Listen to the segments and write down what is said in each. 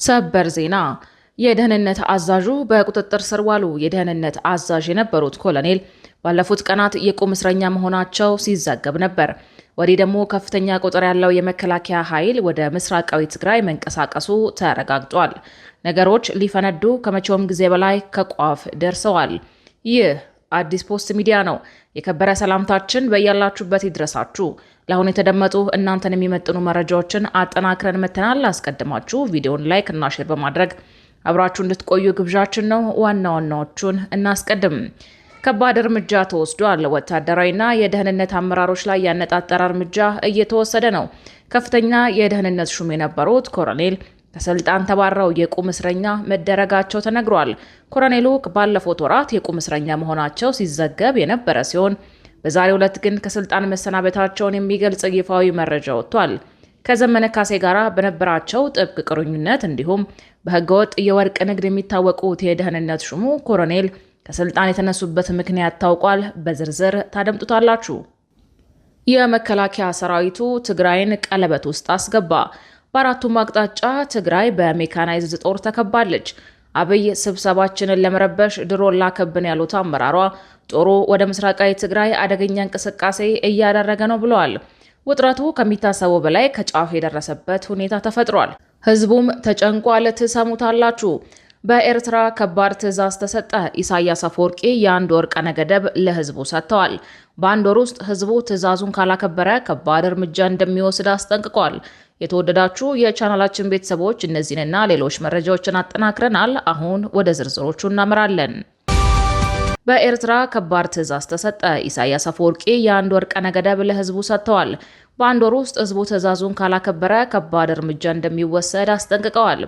ሰበር ዜና የደህንነት አዛዡ በቁጥጥር ስር ዋሉ። የደህንነት አዛዥ የነበሩት ኮሎኔል ባለፉት ቀናት የቁም እስረኛ መሆናቸው ሲዘገብ ነበር። ወዲህ ደግሞ ከፍተኛ ቁጥር ያለው የመከላከያ ኃይል ወደ ምስራቃዊ ትግራይ መንቀሳቀሱ ተረጋግጧል። ነገሮች ሊፈነዱ ከመቼውም ጊዜ በላይ ከቋፍ ደርሰዋል። ይህ አዲስ ፖስት ሚዲያ ነው። የከበረ ሰላምታችን በያላችሁበት ይድረሳችሁ። ለአሁኑ የተደመጡ እናንተን የሚመጥኑ መረጃዎችን አጠናክረን መተናል። አስቀድማችሁ ቪዲዮን ላይክ እና ሼር በማድረግ አብራችሁ እንድትቆዩ ግብዣችን ነው። ዋና ዋናዎቹን እናስቀድም። ከባድ እርምጃ ተወስዷል። ወታደራዊና የደህንነት አመራሮች ላይ ያነጣጠረ እርምጃ እየተወሰደ ነው። ከፍተኛ የደህንነት ሹም የነበሩት ኮሎኔል ከስልጣን ተባረው የቁም እስረኛ መደረጋቸው ተነግሯል። ኮሎኔሉ ባለፉት ወራት የቁም እስረኛ መሆናቸው ሲዘገብ የነበረ ሲሆን በዛሬው ዕለት ግን ከስልጣን መሰናበታቸውን የሚገልጽ ይፋዊ መረጃ ወጥቷል። ከዘመነ ካሴ ጋር በነበራቸው ጥብቅ ቁርኝነት እንዲሁም በህገወጥ የወርቅ ንግድ የሚታወቁት የደህንነት ሹሙ ኮሎኔል ከስልጣን የተነሱበት ምክንያት ታውቋል። በዝርዝር ታደምጡታላችሁ። የመከላከያ ሰራዊቱ ትግራይን ቀለበት ውስጥ አስገባ። በአራቱም አቅጣጫ ትግራይ በሜካናይዝድ ጦር ተከባለች። አብይ ስብሰባችንን ለመረበሽ ድሮን ላከብን ያሉት አመራሯ ጦሩ ወደ ምስራቃዊ ትግራይ አደገኛ እንቅስቃሴ እያደረገ ነው ብለዋል። ውጥረቱ ከሚታሰበው በላይ ከጫፍ የደረሰበት ሁኔታ ተፈጥሯል። ህዝቡም ተጨንቋል። ትሰሙታላችሁ። በኤርትራ ከባድ ትዕዛዝ ተሰጠ። ኢሳያስ አፈወርቂ የአንድ ወር ቀነ ገደብ ለህዝቡ ሰጥተዋል። በአንድ ወር ውስጥ ህዝቡ ትዕዛዙን ካላከበረ ከባድ እርምጃ እንደሚወስድ አስጠንቅቋል። የተወደዳችሁ የቻናላችን ቤተሰቦች እነዚህንና ሌሎች መረጃዎችን አጠናክረናል። አሁን ወደ ዝርዝሮቹ እናመራለን። በኤርትራ ከባድ ትዕዛዝ ተሰጠ። ኢሳያስ አፈወርቂ የአንድ ወር ቀነ ገደብ ለህዝቡ ሰጥተዋል። በአንድ ወር ውስጥ ህዝቡ ትዕዛዙን ካላከበረ ከባድ እርምጃ እንደሚወሰድ አስጠንቅቀዋል።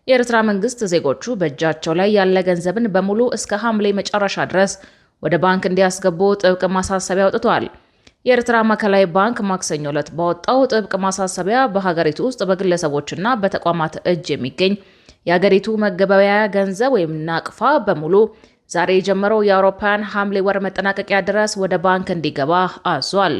የኤርትራ መንግስት ዜጎቹ በእጃቸው ላይ ያለ ገንዘብን በሙሉ እስከ ሐምሌ መጨረሻ ድረስ ወደ ባንክ እንዲያስገቡ ጥብቅ ማሳሰቢያ አውጥቷል። የኤርትራ ማዕከላዊ ባንክ ማክሰኞ ዕለት ባወጣው ጥብቅ ማሳሰቢያ በሀገሪቱ ውስጥ በግለሰቦችና በተቋማት እጅ የሚገኝ የሀገሪቱ መገበያያ ገንዘብ ወይም ናቅፋ በሙሉ ዛሬ የጀመረው የአውሮፓውያን ሐምሌ ወር መጠናቀቂያ ድረስ ወደ ባንክ እንዲገባ አዟል።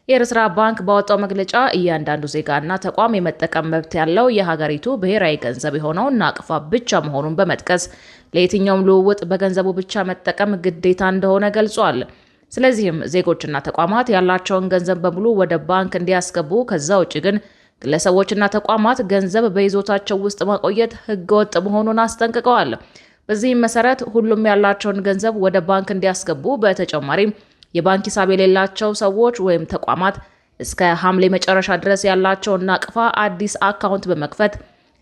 የኤርትራ ባንክ ባወጣው መግለጫ እያንዳንዱ ዜጋና ተቋም የመጠቀም መብት ያለው የሀገሪቱ ብሔራዊ ገንዘብ የሆነው ናቅፋ ብቻ መሆኑን በመጥቀስ ለየትኛውም ልውውጥ በገንዘቡ ብቻ መጠቀም ግዴታ እንደሆነ ገልጿል። ስለዚህም ዜጎችና ተቋማት ያላቸውን ገንዘብ በሙሉ ወደ ባንክ እንዲያስገቡ፣ ከዛ ውጭ ግን ግለሰቦችና ተቋማት ገንዘብ በይዞታቸው ውስጥ ማቆየት ህገወጥ መሆኑን አስጠንቅቀዋል። በዚህም መሰረት ሁሉም ያላቸውን ገንዘብ ወደ ባንክ እንዲያስገቡ፣ በተጨማሪም የባንክ ሂሳብ የሌላቸው ሰዎች ወይም ተቋማት እስከ ሐምሌ መጨረሻ ድረስ ያላቸውን ናቅፋ አዲስ አካውንት በመክፈት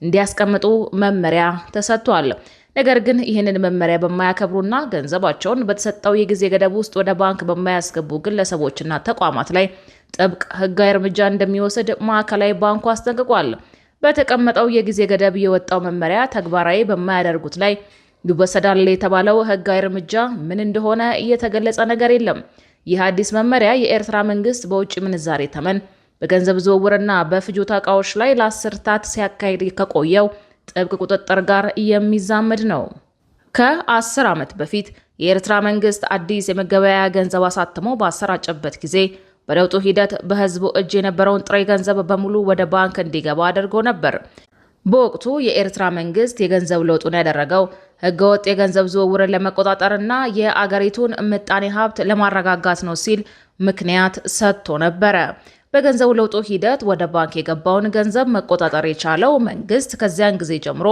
እንዲያስቀምጡ መመሪያ ተሰጥቷል። ነገር ግን ይህንን መመሪያ በማያከብሩና ገንዘባቸውን በተሰጠው የጊዜ ገደብ ውስጥ ወደ ባንክ በማያስገቡ ግለሰቦችና ተቋማት ላይ ጥብቅ ህጋዊ እርምጃ እንደሚወስድ ማዕከላዊ ባንኩ አስጠንቅቋል። በተቀመጠው የጊዜ ገደብ የወጣው መመሪያ ተግባራዊ በማያደርጉት ላይ ይወሰዳል የተባለው ህጋዊ እርምጃ ምን እንደሆነ እየተገለጸ ነገር የለም። ይህ አዲስ መመሪያ የኤርትራ መንግስት በውጭ ምንዛሬ ተመን፣ በገንዘብ ዝውውርና በፍጆታ እቃዎች ላይ ለአስርታት ሲያካሂድ ከቆየው ጥብቅ ቁጥጥር ጋር የሚዛመድ ነው። ከ10 ዓመት በፊት የኤርትራ መንግስት አዲስ የመገበያያ ገንዘብ አሳትሞ ባሰራጨበት ጊዜ በለውጡ ሂደት በህዝቡ እጅ የነበረውን ጥሬ ገንዘብ በሙሉ ወደ ባንክ እንዲገባ አድርጎ ነበር። በወቅቱ የኤርትራ መንግስት የገንዘብ ለውጡን ያደረገው ህገወጥ የገንዘብ ዝውውርን ለመቆጣጠርና የአገሪቱን ምጣኔ ሀብት ለማረጋጋት ነው ሲል ምክንያት ሰጥቶ ነበረ። በገንዘብ ለውጡ ሂደት ወደ ባንክ የገባውን ገንዘብ መቆጣጠር የቻለው መንግስት ከዚያን ጊዜ ጀምሮ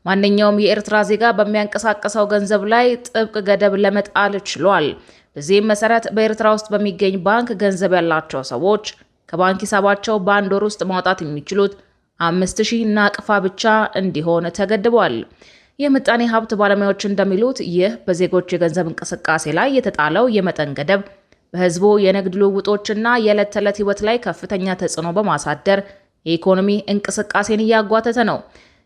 ማንኛውም የኤርትራ ዜጋ በሚያንቀሳቀሰው ገንዘብ ላይ ጥብቅ ገደብ ለመጣል ችሏል። በዚህም መሰረት በኤርትራ ውስጥ በሚገኝ ባንክ ገንዘብ ያላቸው ሰዎች ከባንክ ሂሳባቸው በአንድ ወር ውስጥ ማውጣት የሚችሉት 5000 ናቅፋ ብቻ እንዲሆን ተገድቧል። የምጣኔ ሀብት ባለሙያዎች እንደሚሉት ይህ በዜጎች የገንዘብ እንቅስቃሴ ላይ የተጣለው የመጠን ገደብ በህዝቡ የንግድ ልውውጦችና የዕለት ተዕለት ህይወት ላይ ከፍተኛ ተጽዕኖ በማሳደር የኢኮኖሚ እንቅስቃሴን እያጓተተ ነው።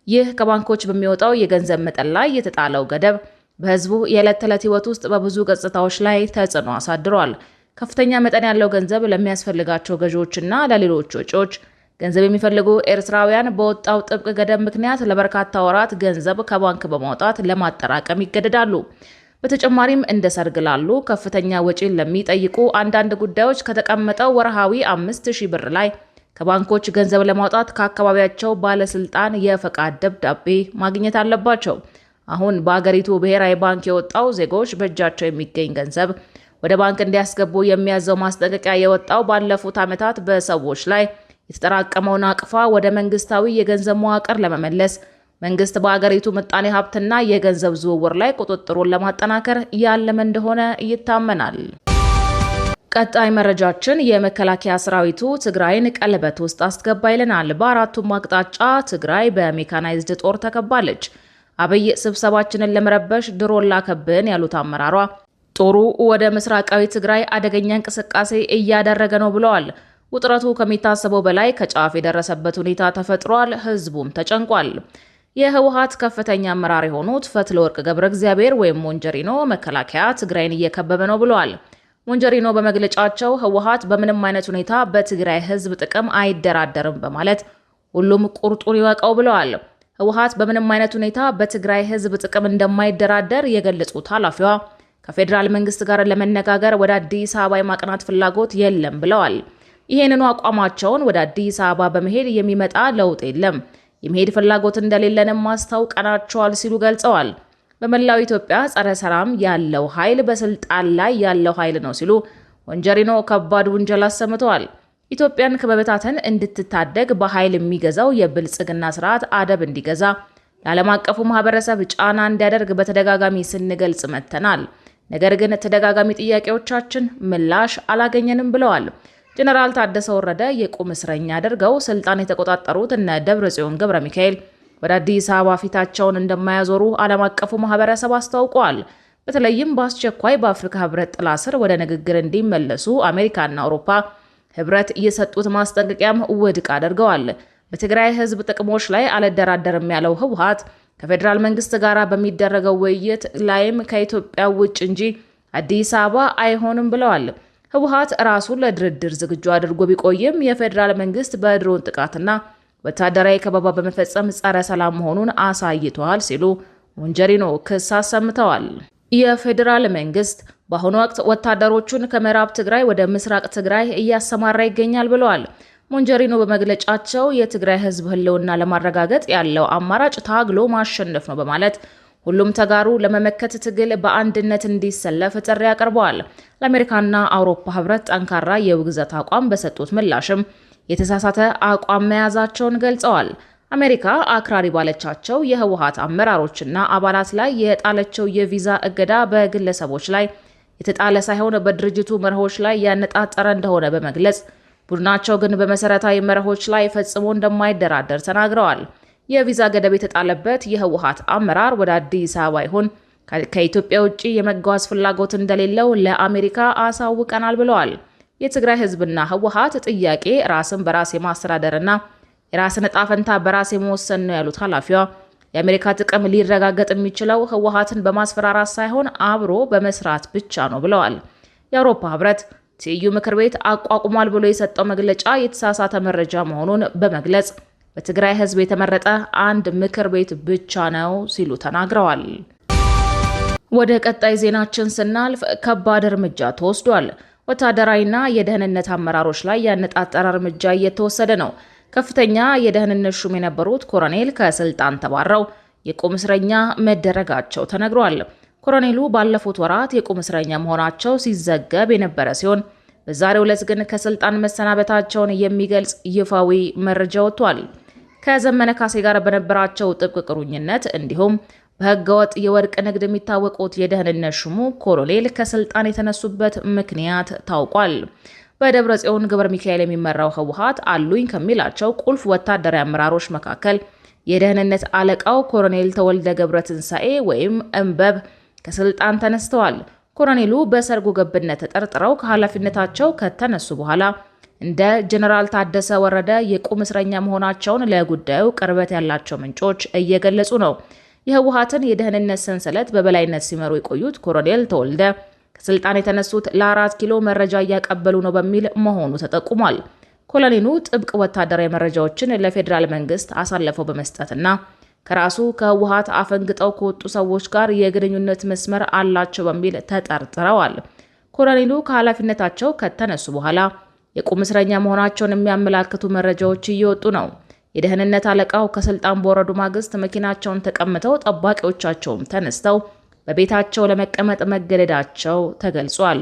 ይህ ከባንኮች በሚወጣው የገንዘብ መጠን ላይ የተጣለው ገደብ በህዝቡ የዕለት ተዕለት ህይወት ውስጥ በብዙ ገጽታዎች ላይ ተጽዕኖ አሳድሯል። ከፍተኛ መጠን ያለው ገንዘብ ለሚያስፈልጋቸው ገዢዎችና ለሌሎች ወጪዎች ገንዘብ የሚፈልጉ ኤርትራውያን በወጣው ጥብቅ ገደብ ምክንያት ለበርካታ ወራት ገንዘብ ከባንክ በማውጣት ለማጠራቀም ይገደዳሉ። በተጨማሪም እንደ ሰርግ ላሉ ከፍተኛ ወጪን ለሚጠይቁ አንዳንድ ጉዳዮች ከተቀመጠው ወርሃዊ 5000 ብር ላይ ከባንኮች ገንዘብ ለማውጣት ከአካባቢያቸው ባለስልጣን የፈቃድ ደብዳቤ ማግኘት አለባቸው። አሁን በአገሪቱ ብሔራዊ ባንክ የወጣው ዜጎች በእጃቸው የሚገኝ ገንዘብ ወደ ባንክ እንዲያስገቡ የሚያዘው ማስጠንቀቂያ የወጣው ባለፉት ዓመታት በሰዎች ላይ የተጠራቀመውን አቅፋ ወደ መንግስታዊ የገንዘብ መዋቅር ለመመለስ መንግስት በአገሪቱ ምጣኔ ሀብትና የገንዘብ ዝውውር ላይ ቁጥጥሩን ለማጠናከር ያለመ እንደሆነ ይታመናል። ቀጣይ መረጃችን የመከላከያ ሰራዊቱ ትግራይን ቀለበት ውስጥ አስገባ ይለናል። በአራቱም አቅጣጫ ትግራይ በሜካናይዝድ ጦር ተከባለች። አብይ ስብሰባችንን ለመረበሽ ድሮን ላከብን ያሉት አመራሯ ጦሩ ወደ ምስራቃዊ ትግራይ አደገኛ እንቅስቃሴ እያደረገ ነው ብለዋል። ውጥረቱ ከሚታሰበው በላይ ከጫፍ የደረሰበት ሁኔታ ተፈጥሯል። ህዝቡም ተጨንቋል። የህወሓት ከፍተኛ አመራር የሆኑት ፈትለወርቅ ገብረ እግዚአብሔር ወይም ሞንጀሪኖ መከላከያ ትግራይን እየከበበ ነው ብለዋል። ሞንጀሪኖ በመግለጫቸው ህወሓት በምንም አይነት ሁኔታ በትግራይ ህዝብ ጥቅም አይደራደርም በማለት ሁሉም ቁርጡን ይወቀው ብለዋል። ህወሓት በምንም አይነት ሁኔታ በትግራይ ህዝብ ጥቅም እንደማይደራደር የገለጹት ኃላፊዋ ከፌዴራል መንግስት ጋር ለመነጋገር ወደ አዲስ አበባ የማቅናት ፍላጎት የለም ብለዋል። ይሄንኑ አቋማቸውን ወደ አዲስ አበባ በመሄድ የሚመጣ ለውጥ የለም፣ የመሄድ ፍላጎት እንደሌለንም ማስታወቃቸዋል ሲሉ ገልጸዋል። በመላው ኢትዮጵያ ጸረ ሰላም ያለው ኃይል በስልጣን ላይ ያለው ኃይል ነው ሲሉ ሞንጀሪኖ ከባድ ውንጀላ አሰምተዋል። ኢትዮጵያን ከመበታተን እንድትታደግ በኃይል የሚገዛው የብልጽግና ስርዓት አደብ እንዲገዛ ለዓለም አቀፉ ማህበረሰብ ጫና እንዲያደርግ በተደጋጋሚ ስንገልጽ መጥተናል። ነገር ግን ተደጋጋሚ ጥያቄዎቻችን ምላሽ አላገኘንም ብለዋል። ጀነራል ታደሰ ወረደ የቁም እስረኛ አድርገው ስልጣን የተቆጣጠሩት እነ ደብረጽዮን ገብረ ሚካኤል ወደ አዲስ አበባ ፊታቸውን እንደማያዞሩ ዓለም አቀፉ ማህበረሰብ አስታውቋል። በተለይም በአስቸኳይ በአፍሪካ ህብረት ጥላ ስር ወደ ንግግር እንዲመለሱ አሜሪካና አውሮፓ ህብረት የሰጡት ማስጠንቀቂያም ውድቅ አድርገዋል። በትግራይ ህዝብ ጥቅሞች ላይ አልደራደርም ያለው ህወሓት ከፌዴራል መንግስት ጋር በሚደረገው ውይይት ላይም ከኢትዮጵያ ውጭ እንጂ አዲስ አበባ አይሆንም ብለዋል። ህወሓት ራሱን ለድርድር ዝግጁ አድርጎ ቢቆይም የፌዴራል መንግስት በድሮን ጥቃትና ወታደራዊ ከበባ በመፈጸም ጸረ ሰላም መሆኑን አሳይቷል ሲሉ ሞንጀሪኖ ክስ አሰምተዋል። የፌዴራል መንግስት በአሁኑ ወቅት ወታደሮቹን ከምዕራብ ትግራይ ወደ ምስራቅ ትግራይ እያሰማራ ይገኛል ብለዋል። ሞንጀሪኖ በመግለጫቸው የትግራይ ህዝብ ህልውና ለማረጋገጥ ያለው አማራጭ ታግሎ ማሸነፍ ነው በማለት ሁሉም ተጋሩ ለመመከት ትግል በአንድነት እንዲሰለፍ ጥሪ አቅርበዋል። ለአሜሪካና አውሮፓ ህብረት ጠንካራ የውግዘት አቋም በሰጡት ምላሽም የተሳሳተ አቋም መያዛቸውን ገልጸዋል። አሜሪካ አክራሪ ባለቻቸው የህወሓት አመራሮችና አባላት ላይ የጣለችው የቪዛ እገዳ በግለሰቦች ላይ የተጣለ ሳይሆን በድርጅቱ መርሆች ላይ ያነጣጠረ እንደሆነ በመግለጽ ቡድናቸው ግን በመሰረታዊ መርሆች ላይ ፈጽሞ እንደማይደራደር ተናግረዋል። የቪዛ ገደብ የተጣለበት የህወሓት አመራር ወደ አዲስ አበባ ይሁን ከኢትዮጵያ ውጭ የመጓዝ ፍላጎት እንደሌለው ለአሜሪካ አሳውቀናል ብለዋል። የትግራይ ህዝብና ህወሓት ጥያቄ ራስን በራስ የማስተዳደርና የራስን ዕጣ ፈንታ በራስ የመወሰን ነው ያሉት ኃላፊዋ የአሜሪካ ጥቅም ሊረጋገጥ የሚችለው ህወሓትን በማስፈራራት ሳይሆን አብሮ በመስራት ብቻ ነው ብለዋል። የአውሮፓ ህብረት ትይዩ ምክር ቤት አቋቁሟል ብሎ የሰጠው መግለጫ የተሳሳተ መረጃ መሆኑን በመግለጽ በትግራይ ህዝብ የተመረጠ አንድ ምክር ቤት ብቻ ነው ሲሉ ተናግረዋል። ወደ ቀጣይ ዜናችን ስናልፍ ከባድ እርምጃ ተወስዷል። ወታደራዊና የደህንነት አመራሮች ላይ ያነጣጠረ እርምጃ እየተወሰደ ነው። ከፍተኛ የደህንነት ሹም የነበሩት ኮሎኔል ከስልጣን ተባረው የቁም እስረኛ መደረጋቸው ተነግሯል። ኮሎኔሉ ባለፉት ወራት የቁም እስረኛ መሆናቸው ሲዘገብ የነበረ ሲሆን በዛሬው ዕለት ግን ከስልጣን መሰናበታቸውን የሚገልጽ ይፋዊ መረጃ ወጥቷል። ከዘመነ ካሴ ጋር በነበራቸው ጥብቅ ቁርኝነት እንዲሁም በህገወጥ የወርቅ ንግድ የሚታወቁት የደህንነት ሹሙ ኮሎኔል ከስልጣን የተነሱበት ምክንያት ታውቋል። በደብረጽዮን ገብረ ሚካኤል የሚመራው ህወሓት አሉኝ ከሚላቸው ቁልፍ ወታደራዊ አመራሮች መካከል የደህንነት አለቃው ኮሎኔል ተወልደ ገብረ ትንሳኤ ወይም እንበብ ከስልጣን ተነስተዋል። ኮሎኔሉ በሰርጎ ገብነት ተጠርጥረው ከኃላፊነታቸው ከተነሱ በኋላ እንደ ጀነራል ታደሰ ወረደ የቁም እስረኛ መሆናቸውን ለጉዳዩ ቅርበት ያላቸው ምንጮች እየገለጹ ነው። የህወሓትን የደህንነት ሰንሰለት በበላይነት ሲመሩ የቆዩት ኮሎኔል ተወልደ ከስልጣን የተነሱት ለ4 ኪሎ መረጃ እያቀበሉ ነው በሚል መሆኑ ተጠቁሟል። ኮሎኔሉ ጥብቅ ወታደራዊ መረጃዎችን ለፌዴራል መንግስት አሳልፈው በመስጠትና ከራሱ ከህወሓት አፈንግጠው ከወጡ ሰዎች ጋር የግንኙነት መስመር አላቸው በሚል ተጠርጥረዋል። ኮሎኔሉ ከኃላፊነታቸው ከተነሱ በኋላ የቁም እስረኛ መሆናቸውን የሚያመላክቱ መረጃዎች እየወጡ ነው። የደህንነት አለቃው ከስልጣን በወረዱ ማግስት መኪናቸውን ተቀምተው ጠባቂዎቻቸውም ተነስተው በቤታቸው ለመቀመጥ መገደዳቸው ተገልጿል።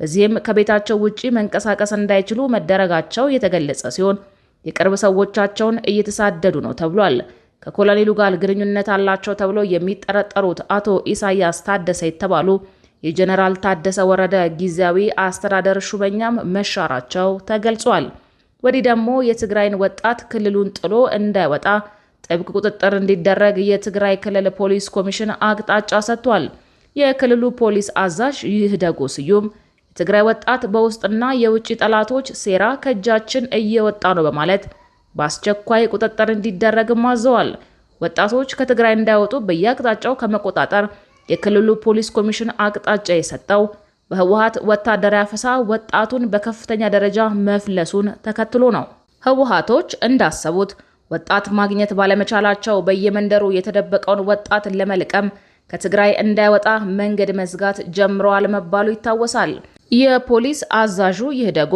በዚህም ከቤታቸው ውጪ መንቀሳቀስ እንዳይችሉ መደረጋቸው የተገለጸ ሲሆን የቅርብ ሰዎቻቸውን እየተሳደዱ ነው ተብሏል። ከኮሎኔሉ ጋር ግንኙነት አላቸው ተብሎ የሚጠረጠሩት አቶ ኢሳያስ ታደሰ የተባሉ የጀነራል ታደሰ ወረደ ጊዜያዊ አስተዳደር ሹመኛም መሻራቸው ተገልጿል። ወዲህ ደግሞ የትግራይን ወጣት ክልሉን ጥሎ እንዳይወጣ ጥብቅ ቁጥጥር እንዲደረግ የትግራይ ክልል ፖሊስ ኮሚሽን አቅጣጫ ሰጥቷል። የክልሉ ፖሊስ አዛዥ ይህደጉ ስዩም የትግራይ ወጣት በውስጥና የውጭ ጠላቶች ሴራ ከእጃችን እየወጣ ነው በማለት በአስቸኳይ ቁጥጥር እንዲደረግም አዘዋል። ወጣቶች ከትግራይ እንዳይወጡ በየአቅጣጫው ከመቆጣጠር የክልሉ ፖሊስ ኮሚሽን አቅጣጫ የሰጠው በህወሓት ወታደራዊ አፈሳ ወጣቱን በከፍተኛ ደረጃ መፍለሱን ተከትሎ ነው። ህወሓቶች እንዳሰቡት ወጣት ማግኘት ባለመቻላቸው በየመንደሩ የተደበቀውን ወጣት ለመልቀም ከትግራይ እንዳይወጣ መንገድ መዝጋት ጀምረዋል መባሉ ይታወሳል። የፖሊስ አዛዡ ይህደጎ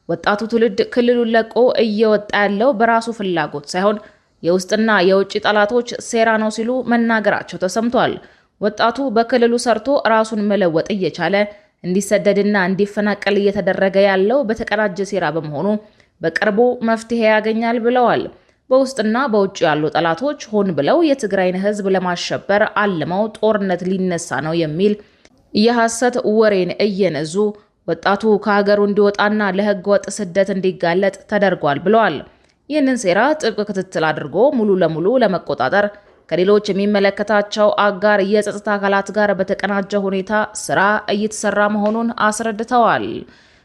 ወጣቱ ትውልድ ክልሉን ለቆ እየወጣ ያለው በራሱ ፍላጎት ሳይሆን የውስጥና የውጭ ጠላቶች ሴራ ነው ሲሉ መናገራቸው ተሰምቷል። ወጣቱ በክልሉ ሰርቶ ራሱን መለወጥ እየቻለ እንዲሰደድና እንዲፈናቀል እየተደረገ ያለው በተቀናጀ ሴራ በመሆኑ በቅርቡ መፍትሄ ያገኛል ብለዋል። በውስጥና በውጭ ያሉ ጠላቶች ሆን ብለው የትግራይን ህዝብ ለማሸበር አልመው ጦርነት ሊነሳ ነው የሚል የሐሰት ወሬን እየነዙ ወጣቱ ከሀገሩ እንዲወጣና ለህገ ወጥ ስደት እንዲጋለጥ ተደርጓል ብለዋል። ይህንን ሴራ ጥብቅ ክትትል አድርጎ ሙሉ ለሙሉ ለመቆጣጠር ከሌሎች የሚመለከታቸው አጋር የጸጥታ አካላት ጋር በተቀናጀ ሁኔታ ስራ እየተሰራ መሆኑን አስረድተዋል።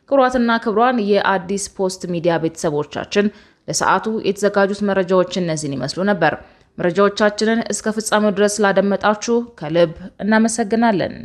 ክቡራትና ክቡራን የአዲስ ፖስት ሚዲያ ቤተሰቦቻችን ለሰዓቱ የተዘጋጁት መረጃዎች እነዚህን ይመስሉ ነበር። መረጃዎቻችንን እስከ ፍጻሜው ድረስ ስላደመጣችሁ ከልብ እናመሰግናለን።